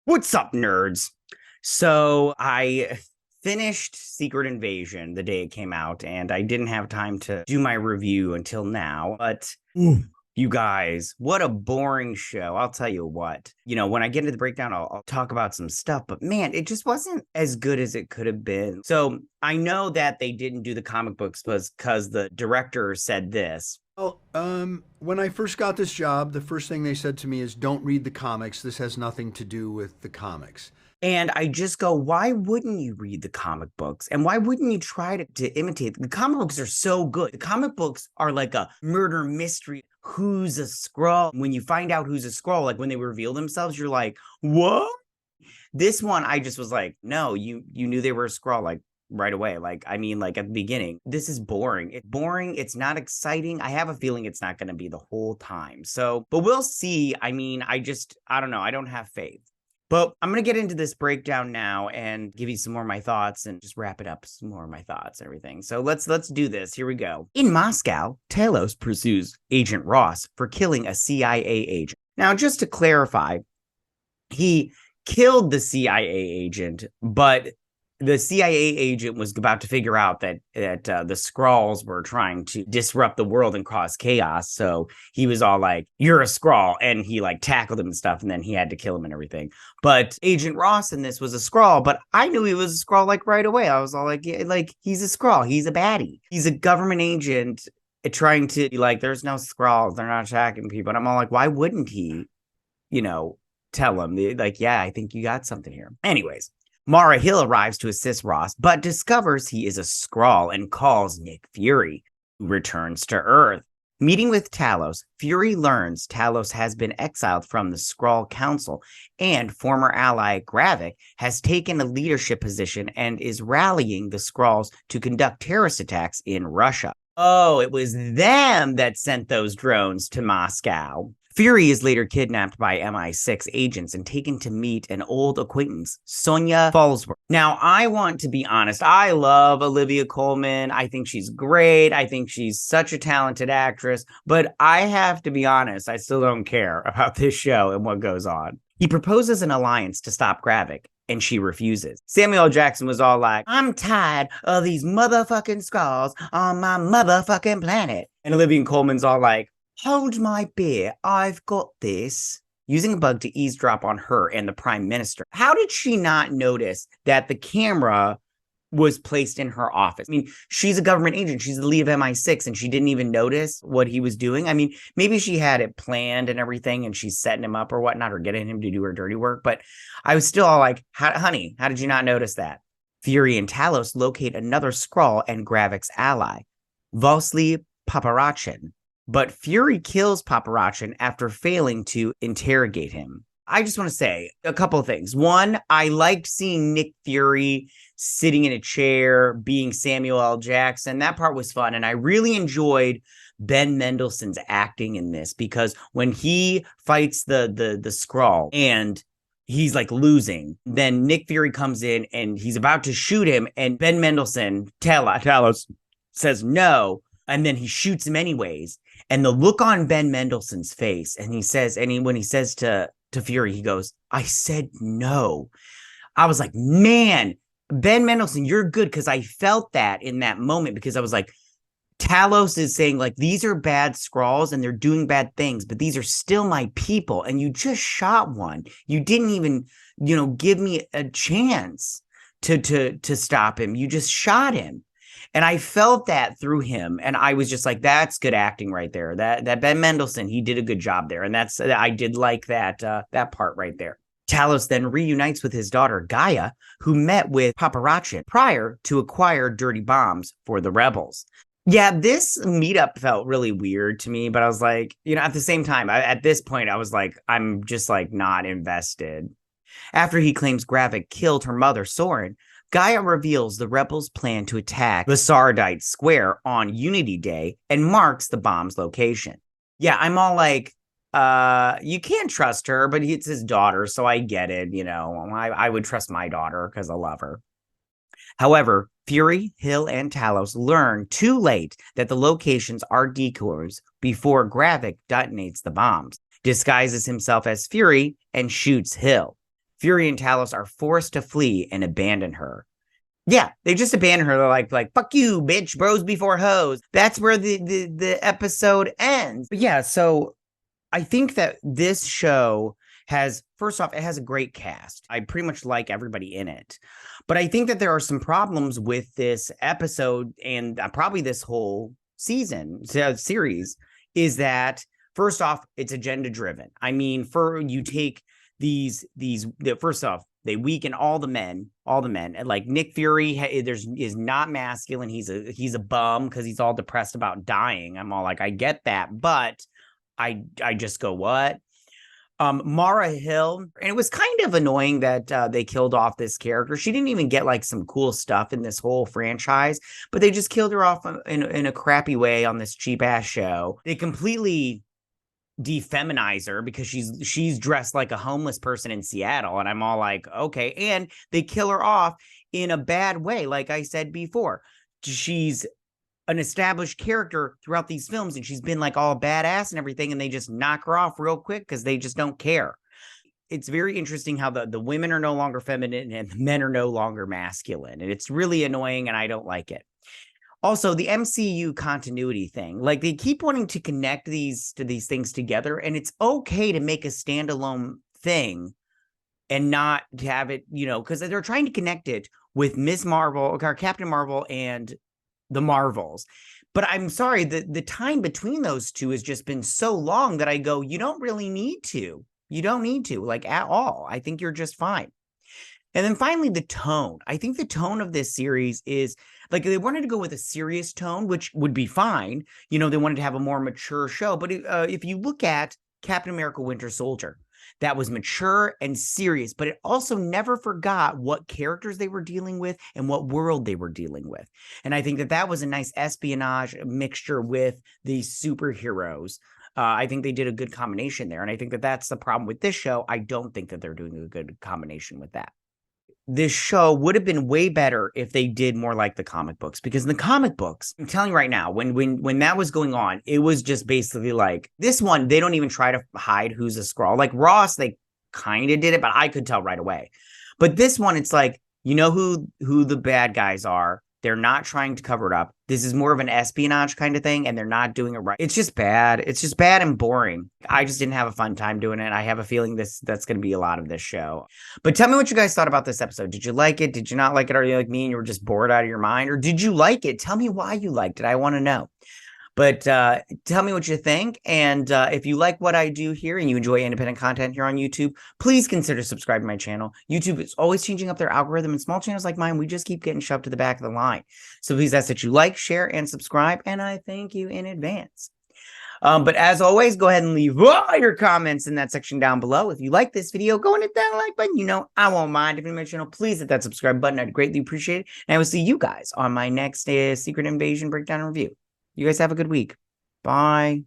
What's up, nerds? So I finished Secret Invasion the day it came out, and I didn't have time to do my review until now. But you guys, what a boring show. I'll tell you what. When I get into the breakdown, I'll talk about some stuff, but man, it just wasn't as good as it could have been. So I know that they didn't do the comic books because the director said this. When I first got this job, the first thing they said to me is, "Don't read the comics. This has nothing to do with the comics." And I just go, why wouldn't you read the comic books? And why wouldn't you try to imitate? The comic books are so good. The comic books are like a murder mystery. Who's a Skrull? When you find out who's a Skrull, like when they reveal themselves, you're like, what? This one, I just was like, no, you knew they were a Skrull like right away. Like at the beginning. This is boring. It's boring. It's not exciting. I have a feeling it's not going to be the whole time. So, but we'll see. I don't know. I don't have faith. But I'm going to get into this breakdown now and give you some more of my thoughts and just wrap it up, some more of my thoughts, everything. So let's do this. Here we go. In Moscow, Talos pursues Agent Ross for killing a CIA agent. Now, just to clarify, he killed the CIA agent, but the CIA agent was about to figure out that the Skrulls were trying to disrupt the world and cause chaos. So he was all like, "You're a Skrull," and he like tackled him and stuff, and then he had to kill him and everything. But Agent Ross in this was a Skrull, but I knew he was a Skrull like right away. I was all like, yeah, like he's a Skrull, he's a baddie, he's a government agent trying to be like, there's no Skrulls, they're not attacking people. And I'm all like, why wouldn't he, tell him like, yeah, I think you got something here. Anyways. Mara Hill arrives to assist Ross, but discovers he is a Skrull and calls Nick Fury, who returns to Earth. Meeting with Talos, Fury learns Talos has been exiled from the Skrull Council, and former ally Gravik has taken a leadership position and is rallying the Skrulls to conduct terrorist attacks in Russia. Oh, it was them that sent those drones to Moscow. Fury is later kidnapped by MI6 agents and taken to meet an old acquaintance, Sonya Falsworth. Now, I want to be honest. I love Olivia Colman. I think she's great. I think she's such a talented actress. But I have to be honest, I still don't care about this show and what goes on. He proposes an alliance to stop Gravik, and she refuses. Samuel L. Jackson was all like, "I'm tired of these motherfucking Skrulls on my motherfucking planet." And Olivia Colman's all like, "Hold my beer, I've got this." Using a bug to eavesdrop on her and the Prime Minister. How did she not notice that the camera was placed in her office? I mean, she's a government agent. She's the lead of MI6, and she didn't even notice what he was doing. I mean, maybe she had it planned and everything, and she's setting him up or whatnot, or getting him to do her dirty work. But I was still all like, honey, how did you not notice that? Fury and Talos locate another Skrull and Gravik's ally, Vasily Paparachin. But Fury kills Paparachin after failing to interrogate him. I just want to say a couple of things. One, I liked seeing Nick Fury sitting in a chair, being Samuel L. Jackson. That part was fun. And I really enjoyed Ben Mendelsohn's acting in this, because when he fights the Skrull and he's like losing, then Nick Fury comes in and he's about to shoot him. And Ben Mendelsohn, Talos, says no. And then he shoots him anyways. And the look on Ben Mendelsohn's face, and when he says to Fury, he goes, "I said no." I was like, man, Ben Mendelsohn, you're good, because I felt that in that moment, because I was like, Talos is saying like, these are bad Skrulls and they're doing bad things, but these are still my people. And you just shot one. You didn't even, give me a chance to stop him. You just shot him. And I felt that through him. And I was just like, that's good acting right there. That Ben Mendelsohn, he did a good job there. And I did like that part right there. Talos then reunites with his daughter, Gaia, who met with Paparachin prior to acquire dirty bombs for the rebels. Yeah, this meetup felt really weird to me, but I was like, at the same time, at this point, I was like, I'm just like not invested. After he claims Gravik killed her mother, Soren, Gaia reveals the rebels plan to attack the Sardite Square on Unity Day and marks the bomb's location. Yeah, I'm all like, you can't trust her, but it's his daughter, so I get it. I would trust my daughter because I love her. However, Fury, Hill, and Talos learn too late that the locations are decoys before Gravik detonates the bombs, disguises himself as Fury, and shoots Hill. Fury and Talos are forced to flee and abandon her. Yeah, they just abandon her. They're like, fuck you, bitch, bros before hoes. That's where the episode ends. But yeah, so I think that this show has, first off, it has a great cast. I pretty much like everybody in it. But I think that there are some problems with this episode and probably this whole series is that, first off, it's agenda driven. I mean, you take first off, they weaken all the men, and like Nick Fury is not masculine. He's a bum because he's all depressed about dying. I'm all like, I get that, but I just go, what? Mara Hill, and it was kind of annoying that they killed off this character. She didn't even get like some cool stuff in this whole franchise, but they just killed her off in a crappy way on this cheap ass show. They completely defeminize her because she's dressed like a homeless person in Seattle, and I'm all like, okay. And they kill her off in a bad way. Like I said before, she's an established character throughout these films, and she's been like all badass and everything, and they just knock her off real quick because they just don't care. It's very interesting how the women are no longer feminine and the men are no longer masculine, and it's really annoying, and I don't like it. Also, the MCU continuity thing, like they keep wanting to connect these things together, and it's okay to make a standalone thing and not to have it, because they're trying to connect it with Ms. Marvel, or Captain Marvel, and the Marvels. But I'm sorry, the time between those two has just been so long that I go, you don't really need to. You don't need to, like, at all. I think you're just fine. And then finally, the tone. I think the tone of this series is like they wanted to go with a serious tone, which would be fine. They wanted to have a more mature show. But if you look at Captain America Winter Soldier, that was mature and serious, but it also never forgot what characters they were dealing with and what world they were dealing with. And I think that was a nice espionage mixture with these superheroes. I think they did a good combination there. And I think that that's the problem with this show. I don't think that they're doing a good combination with that. This show would have been way better if they did more like the comic books, because in the comic books, I'm telling you right now, when that was going on, it was just basically like this one. They don't even try to hide who's a Skrull. Like Ross, they kind of did it, but I could tell right away. But this one, it's like, who the bad guys are. They're not trying to cover it up. This is more of an espionage kind of thing, and they're not doing it right. It's just bad. It's just bad and boring. I just didn't have a fun time doing it. I have a feeling that's going to be a lot of this show. But tell me what you guys thought about this episode. Did you like it? Did you not like it? Are you like me and you were just bored out of your mind? Or did you like it? Tell me why you liked it. I want to know. But tell me what you think. And if you like what I do here and you enjoy independent content here on YouTube, please consider subscribing to my channel. YouTube is always changing up their algorithm, and small channels like mine, we just keep getting shoved to the back of the line. So please ask that you like, share, and subscribe. And I thank you in advance. But as always, go ahead and leave all your comments in that section down below. If you like this video, go and hit that like button. I won't mind. If you're new to my channel, please hit that subscribe button. I'd greatly appreciate it. And I will see you guys on my next Secret Invasion breakdown review. You guys have a good week. Bye.